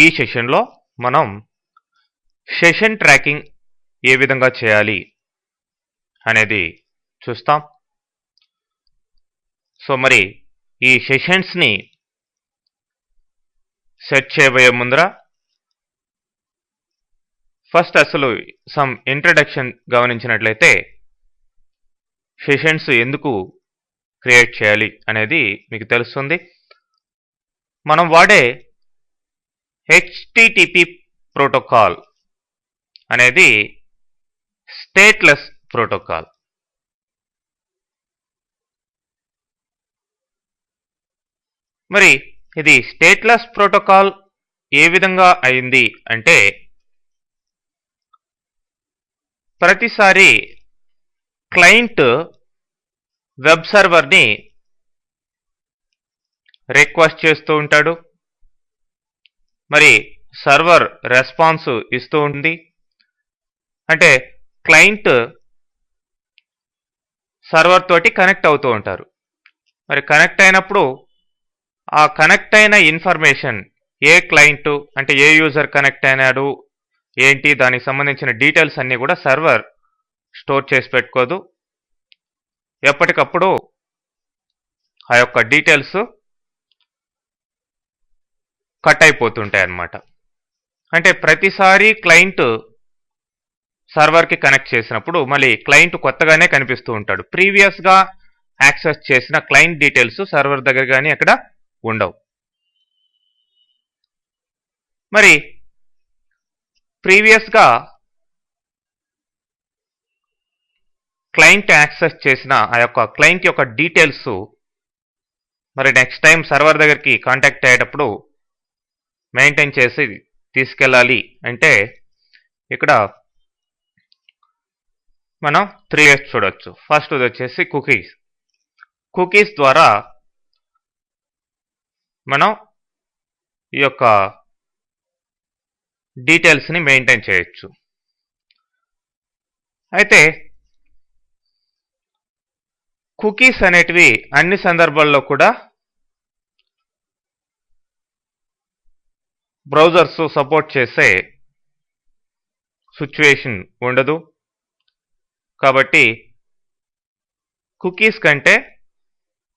ఈ సెషన్లో మనం సెషన్ ట్రాకింగ్ ఏ విధంగా చేయాలి అనేది చూస్తాం. సో మరి ఈ సెషన్స్ని సెట్ చేయబోయే ముందర ఫస్ట్ అసలు సమ్ ఇంట్రడక్షన్ గమనించినట్లయితే సెషన్స్ ఎందుకు క్రియేట్ చేయాలి అనేది మీకు తెలుస్తుంది. మనం వాడే HTTP ప్రోటోకాల్ అనేది స్టేట్లెస్ ప్రోటోకాల్. మరి ఇది స్టేట్లెస్ ప్రోటోకాల్ ఏ విధంగా అయింది అంటే ప్రతిసారి క్లయింట్ వెబ్ సర్వర్ని రిక్వెస్ట్ చేస్తూ ఉంటాడు, మరి సర్వర్ రెస్పాన్స్ ఇస్తూ ఉంది. అంటే క్లయింట్ సర్వర్ తోటి కనెక్ట్ అవుతూ ఉంటారు. మరి కనెక్ట్ అయినప్పుడు ఆ కనెక్ట్ అయిన ఇన్ఫర్మేషన్ ఏ క్లయింట్ అంటే ఏ యూజర్ కనెక్ట్ అయినాడు ఏంటి దానికి సంబంధించిన డీటెయిల్స్ అన్నీ కూడా సర్వర్ స్టోర్ చేసి పెట్టుకోదు. ఎప్పటికప్పుడు ఆ యొక్క డీటెయిల్స్ కట్ అయిపోతుంటాయి అన్నమాట. అంటే ప్రతిసారి క్లయింట్ సర్వర్కి కనెక్ట్ చేసినప్పుడు మళ్ళీ క్లయింట్ కొత్తగానే కనిపిస్తూ ఉంటాడు. ప్రీవియస్గా యాక్సెస్ చేసిన క్లయింట్ డీటెయిల్స్ సర్వర్ దగ్గర కానీ అక్కడ ఉండవు. మరి ప్రీవియస్గా క్లయింట్ యాక్సెస్ చేసిన ఆ యొక్క క్లయింట్ యొక్క డీటెయిల్స్ మరి నెక్స్ట్ టైం సర్వర్ దగ్గరికి కాంటాక్ట్ అయ్యేటప్పుడు మెయింటైన్ చేసి తీసుకెళ్ళాలి అంటే ఇక్కడ మనం 3 ways చూడొచ్చు. ఫస్ట్ వచ్చేసి కుకీస్ ద్వారా మనం ఈ యొక్క డీటెయిల్స్ని మెయింటైన్ చేయొచ్చు. అయితే కుకీస్ అనేటివి అన్ని సందర్భాల్లో కూడా బ్రౌజర్స్ సపోర్ట్ చేసే సిచ్యువేషన్ ఉండదు. కాబట్టి కుకీస్ కంటే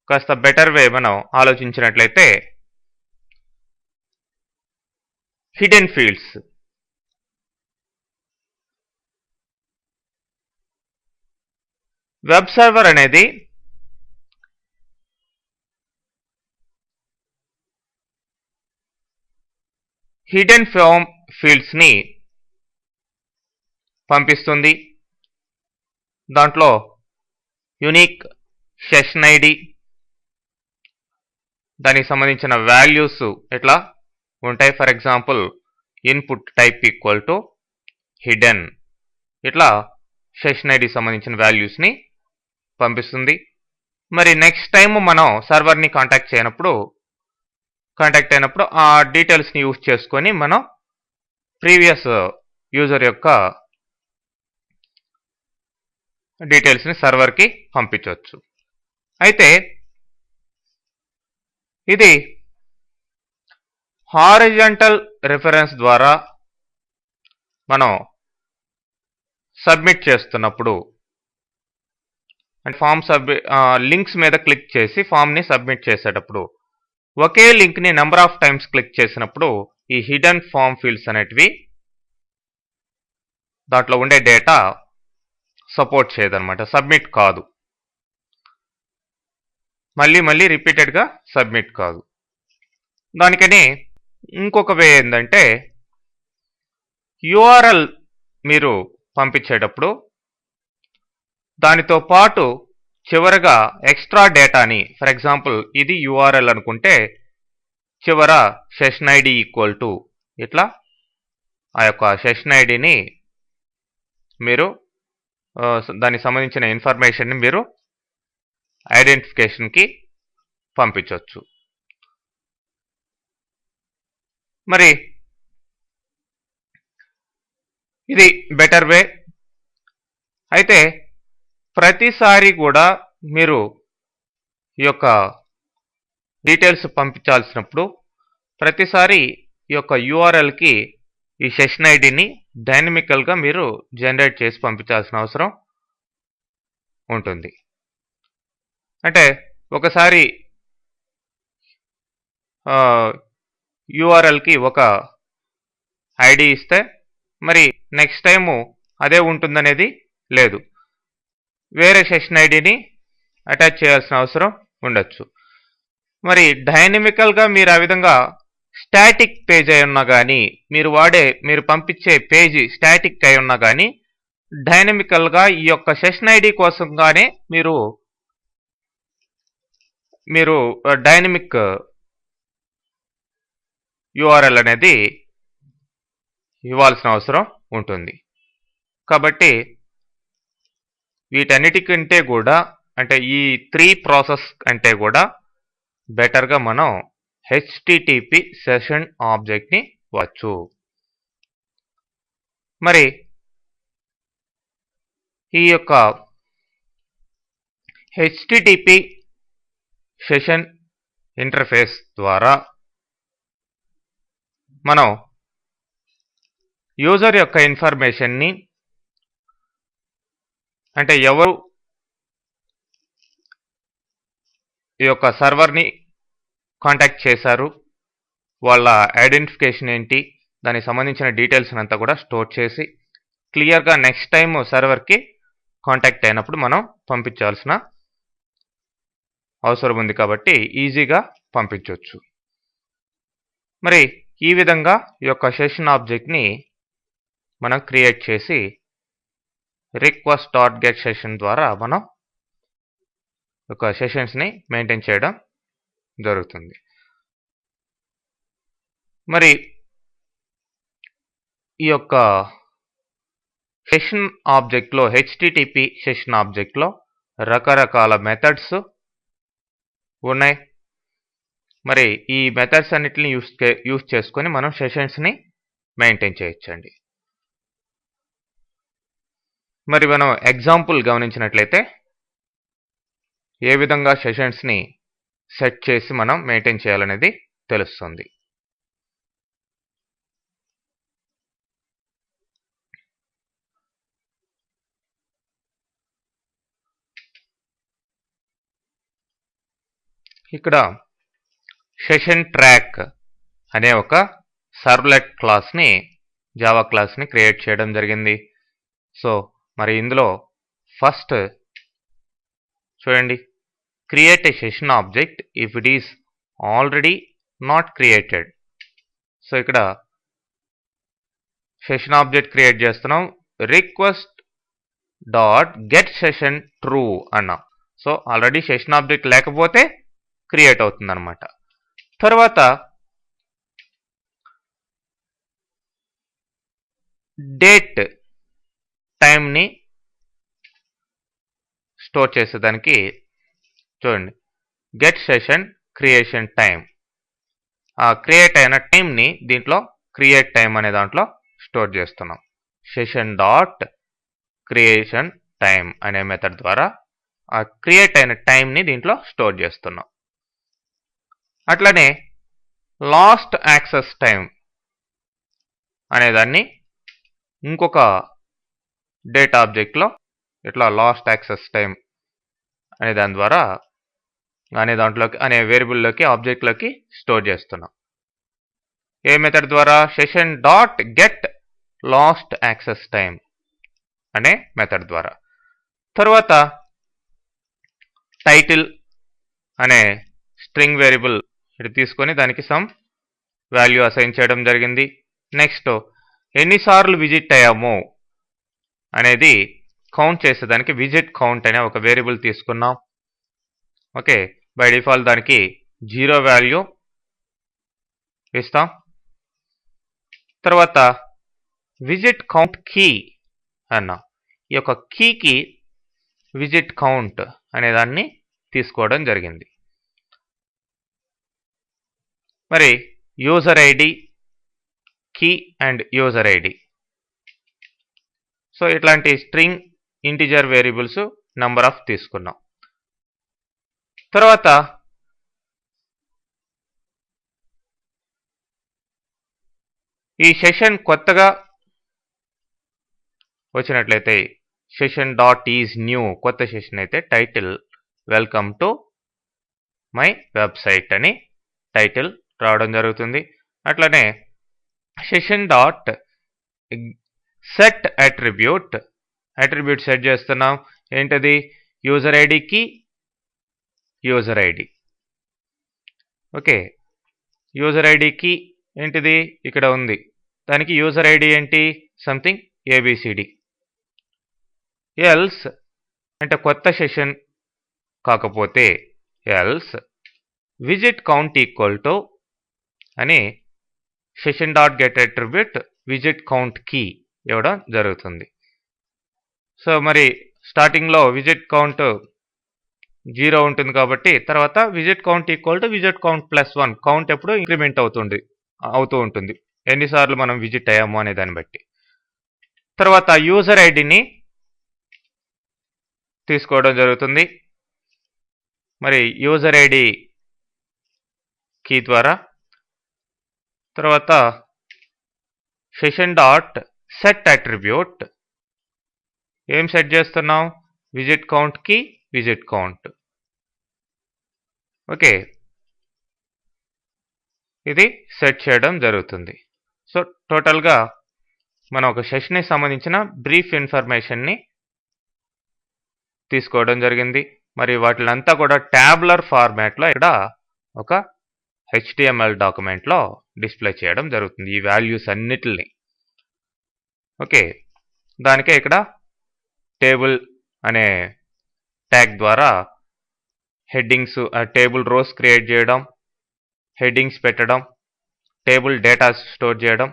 కాస్త బెటర్ వే మనం ఆలోచించినట్లయితే హిడెన్ ఫీల్డ్స్. వెబ్ సర్వర్ అనేది హిడెన్ ఫామ్ ఫీల్డ్స్ని పంపిస్తుంది. దాంట్లో యూనిక్ సెషన్ ఐడి దానికి సంబంధించిన వాల్యూస్ ఇట్లా ఉంటాయి. For example input type equal to hidden, ఇట్లా సెషన్ ఐడి సంబంధించిన వాల్యూస్ని పంపిస్తుంది. మరి నెక్స్ట్ టైం మనం సర్వర్ని కాంటాక్ట్ అయినప్పుడు ఆ డీటెయిల్స్ని యూజ్ చేసుకొని మనం ప్రీవియస్ యూజర్ యొక్క డీటెయిల్స్ని సర్వర్కి పంపించవచ్చు. అయితే ఇది హారిజాంటల్ రిఫరెన్స్ ద్వారా మనం సబ్మిట్ చేస్తున్నప్పుడు అంటే ఫామ్ లింక్స్ మీద క్లిక్ చేసి ఫామ్ని సబ్మిట్ చేసేటప్పుడు ఒకే లింక్ని నెంబర్ ఆఫ్ టైమ్స్ క్లిక్ చేసినప్పుడు ఈ హిడెన్ ఫామ్ ఫీల్డ్స్ అనేటివి దాంట్లో ఉండే డేటా సపోర్ట్ చేయదన్నమాట, సబ్మిట్ కాదు. మళ్ళీ రిపీటెడ్గా సబ్మిట్ కాదు. దానికని ఇంకొక వే ఏంటంటే URL మీరు పంపించేటప్పుడు దానితో పాటు చివరగా ఎక్స్ట్రా డేటాని, ఫర్ ఎగ్జాంపుల్ ఇది URL అనుకుంటే చివర సెషన్ ఐడి ఈక్వల్ టు ఇట్లా ఆ యొక్క సెషన్ ఐడిని మీరు దానికి సంబంధించిన ఇన్ఫర్మేషన్ని మీరు ఐడెంటిఫికేషన్కి పంపించవచ్చు. మరి ఇది బెటర్ వే. అయితే ప్రతిసారి కూడా మీరు ఈ యొక్క డీటెయిల్స్ పంపించాల్సినప్పుడు ప్రతిసారి ఈ యొక్క యూఆర్ఎల్కి ఈ సెషన్ ఐడిని డైనమికల్గా మీరు జనరేట్ చేసి పంపించాల్సిన అవసరం ఉంటుంది. అంటే ఒకసారి యూఆర్ఎల్కి ఒక ఐడి ఇస్తే మరి నెక్స్ట్ టైము అదే ఉంటుందనేది లేదు. వేరే సెషన్ ఐడిని అటాచ్ చేయాల్సిన అవసరం ఉండొచ్చు. మరి డైనమికల్గా మీరు ఆ విధంగా స్టాటిక్ పేజ్ అయి ఉన్నా కానీ, మీరు పంపించే పేజీ స్టాటిక్ అయి ఉన్నా కానీ, డైనమికల్గా ఈ యొక్క సెషన్ ఐడి కోసంగానే మీరు డైనమిక్ యూఆర్ఎల్ అనేది ఇవ్వాల్సిన అవసరం ఉంటుంది. కాబట్టి వీటన్నిటికంటే కూడా, అంటే ఈ 3 ప్రాసెస్ కంటే కూడా బెటర్గా మనం HTTP సెషన్ ఆబ్జెక్ట్ని వాడచ్చు. మరి ఈ యొక్క HTTP సెషన్ ఇంటర్ఫేస్ ద్వారా మనం యూజర్ యొక్క ఇన్ఫర్మేషన్ని, అంటే ఎవరు ఈ యొక్క సర్వర్ని కాంటాక్ట్ చేశారు, వాళ్ళ ఐడెంటిఫికేషన్ ఏంటి, దానికి సంబంధించిన డీటెయిల్స్ అంతా కూడా స్టోర్ చేసి క్లియర్గా నెక్స్ట్ టైం సర్వర్కి కాంటాక్ట్ అయినప్పుడు మనం పంపించాల్సిన అవసరం ఉంది. కాబట్టి ఈజీగా పంపించవచ్చు. మరి ఈ విధంగా ఈ యొక్క సెషన్ ఆబ్జెక్ట్ని మనం క్రియేట్ చేసి request.getSession ద్వారా మనం ఒక సెషన్స్ని మెయింటైన్ చేయడం జరుగుతుంది. మరి ఈ యొక్క సెషన్ ఆబ్జెక్ట్లో, HTTP సెషన్ ఆబ్జెక్ట్లో రకరకాల మెథడ్స్ ఉన్నాయి. మరి ఈ మెథడ్స్ అన్నిటిని యూస్ చేసుకొని మనం సెషన్స్ని మెయింటైన్ చేయొచ్చండి. మరి మనం ఎగ్జాంపుల్ గమనించినట్లయితే ఏ విధంగా సెషన్స్ని సెట్ చేసి మనం మెయింటైన్ చేయాలనేది తెలుస్తుంది. ఇక్కడ సెషన్ ట్రాక్ అనే ఒక సర్వ్లెట్ క్లాస్ని, జావా క్లాస్ని క్రియేట్ చేయడం జరిగింది. సో మరి ఇందులో ఫస్ట్ చూడండి, create a session object if it is already not created. So ఇక్కడ సెషన్ ఆబ్జెక్ట్ క్రియేట్ చేస్తున్నాం, request.getSession true అన్నాం. సో ఆల్రెడీ సెషన్ ఆబ్జెక్ట్ లేకపోతే క్రియేట్ అవుతుంది అనమాట. తర్వాత డేట్ టైంని స్టోర్ చేసేదానికి చూడండి, గెట్ సెషన్ క్రియేషన్ టైం, ఆ క్రియేట్ అయిన టైంని దీంట్లో క్రియేట్ టైం అనే దాంట్లో స్టోర్ చేస్తున్నాం. సెషన్ డాట్ క్రియేషన్ టైం అనే మెథడ్ ద్వారా ఆ క్రియేట్ అయిన టైంని దీంట్లో స్టోర్ చేస్తున్నాం. అట్లనే లాస్ట్ యాక్సెస్ టైం అనేదాన్ని ఇంకొక డేటా ఆబ్జెక్ట్లో ఇట్లా లాస్ట్ యాక్సెస్ టైం అనే దాని ద్వారా అనే వేరియబుల్లోకి, ఆబ్జెక్ట్లోకి స్టోర్ చేస్తున్నాం. ఏ మెథడ్ ద్వారా? Session dot get lost access time అనే మెథడ్ ద్వారా. తర్వాత టైటిల్ అనే స్ట్రింగ్ వేరియబుల్ ఇది తీసుకొని దానికి సమ్ వాల్యూ అసైన్ చేయడం జరిగింది. నెక్స్ట్ ఎన్నిసార్లు విజిట్ అయ్యాము అనేది కౌంట్ చేసేదానికి విజిట్ కౌంట్ అనే ఒక వేరియబుల్ తీసుకున్నాం. ఓకే, బై డిఫాల్ట్ దానికి 0 వాల్యూ ఇస్తాం. తర్వాత విజిట్ కౌంట్ కీ అన్నాం. ఈ యొక్క కీకి విజిట్ కౌంట్ అనే దాన్ని తీసుకోవడం జరిగింది. మరి user ID, key and user ID. So ఇట్లాంటి string integer variables number of తీసుకున్నాం. తర్వాత ఈ సెషన్ కొత్తగా వచ్చినట్లయితే సెషన్ డాట్ ఈజ్ న్యూ కొత్త సెషన్ అయితే title welcome to my website అని టైటిల్ రావడం జరుగుతుంది. అట్లనే session dot set attribute set చేస్తున్నాం. ఏంటది? యూజర్ ఐడికి యూజర్ ఐడి. ఓకే, యూజర్ ఐడికి ఏంటిది? ఇక్కడ ఉంది. దానికి యూజర్ ఐడి ఏంటి? Something A B C D. ఎల్స్ అంటే కొత్త సెషన్ కాకపోతే else visit count equal to అని session dot get attribute visit count key ఇవ్వడం జరుగుతుంది. సో మరి స్టార్టింగ్లో విజిట్ కౌంట్ 0 ఉంటుంది కాబట్టి తర్వాత visit count equal to visit count +1 count ఎప్పుడు ఇంక్రిమెంట్ అవుతూ ఉంటుంది ఎన్నిసార్లు మనం విజిట్ అయ్యాము అనే దాన్ని బట్టి. తర్వాత యూజర్ ఐడిని తీసుకోవడం జరుగుతుంది. మరి యూజర్ ఐడి కీ ద్వారా తర్వాత సెషన్ డాట్ సెట్ అట్రిబ్యూట్ ఏం సెట్ చేస్తున్నాం? విజిట్ కౌంట్కి విజిట్ కౌంట్. ఓకే, ఇది సెట్ చేయడం జరుగుతుంది. సో టోటల్గా మనం ఒక సెషన్కి సంబంధించిన బ్రీఫ్ ఇన్ఫర్మేషన్ని తీసుకోవడం జరిగింది. మరి వాటిలంతా కూడా ట్యాబులర్ ఫార్మాట్లో ఇక్కడ ఒక HTML డాక్యుమెంట్లో డిస్ప్లే చేయడం జరుగుతుంది ఈ వాల్యూస్ అన్నిటిని. ఓకే, దానికే ఇక్కడ టేబుల్ అనే ట్యాగ్ ద్వారా హెడ్డింగ్స్ టేబుల్ రోస్ క్రియేట్ చేయడం, హెడ్డింగ్స్ పెట్టడం, టేబుల్ డేటా స్టోర్ చేయడం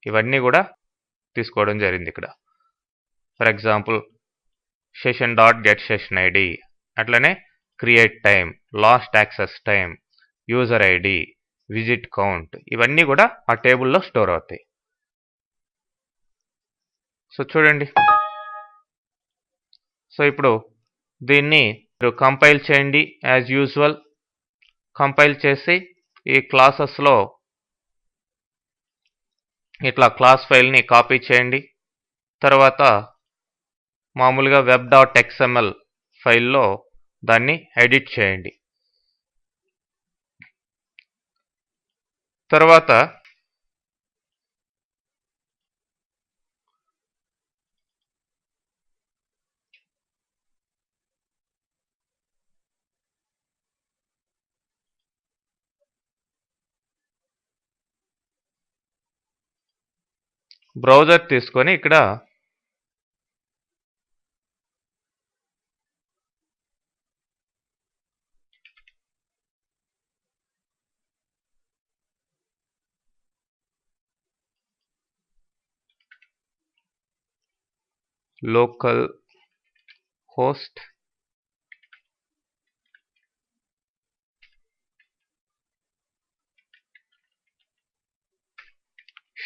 ఇవన్నీ కూడా తీసుకోవడం జరిగింది ఇక్కడ. For example session dot get session ID, అట్లనే create time, last access time, user ID, visit count ఇవన్నీ కూడా ఆ టేబుల్లో స్టోర్ అవుతాయి. సో చూడండి. సో ఇప్పుడు దీన్ని కంపైల్ చేయండి. యాజ్ యూజువల్ కంపైల్ చేసి ఈ క్లాసెస్లో ఇట్లా క్లాస్ ఫైల్ని కాపీ చేయండి. తర్వాత మామూలుగా web.xml ఫైల్లో దాన్ని ఎడిట్ చేయండి. తర్వాత బ్రౌజర్ తీసుకొని ఇక్కడ local host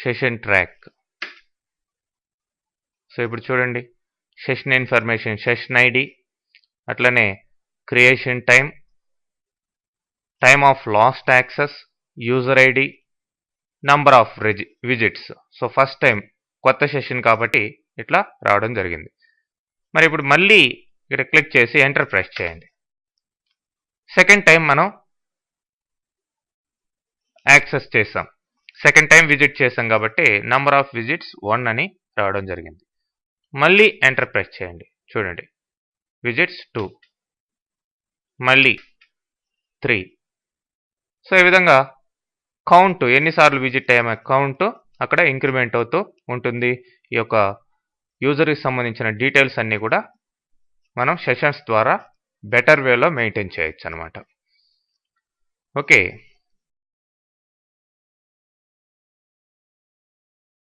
session track. So ఇప్పుడు చూడండి, సెషన్ ఇన్ఫర్మేషన్, సెషన్ ఐడి, అట్లనే creation time, time of last access, user ID, number of visits. So first time కొత్త సెషన్ కాబట్టి ఇట్లా రావడం జరిగింది. మరి ఇప్పుడు మళ్ళీ ఇక్కడ క్లిక్ చేసి ఎంటర్ ప్రెస్ చేయండి. సెకండ్ టైం మనం యాక్సెస్ చేసాం, సెకండ్ టైం విజిట్ చేసాం కాబట్టి నంబర్ ఆఫ్ విజిట్స్ 1 అని రావడం జరిగింది. మళ్ళీ ఎంటర్ ప్రెస్ చేయండి. చూడండి, విజిట్స్ 2, మళ్ళీ 3. సో ఈ విధంగా కౌంట్ ఎన్నిసార్లు విజిట్ అయ్యామో కౌంట్ అక్కడ ఇంక్రిమెంట్ అవుతూ ఉంటుంది. ఈ యొక్క యూజర్కి సంబంధించిన డీటెయిల్స్ అన్నీ కూడా మనం సెషన్స్ ద్వారా బెటర్ వేలో మెయింటైన్ చేయొచ్చు అనమాట. ఓకే.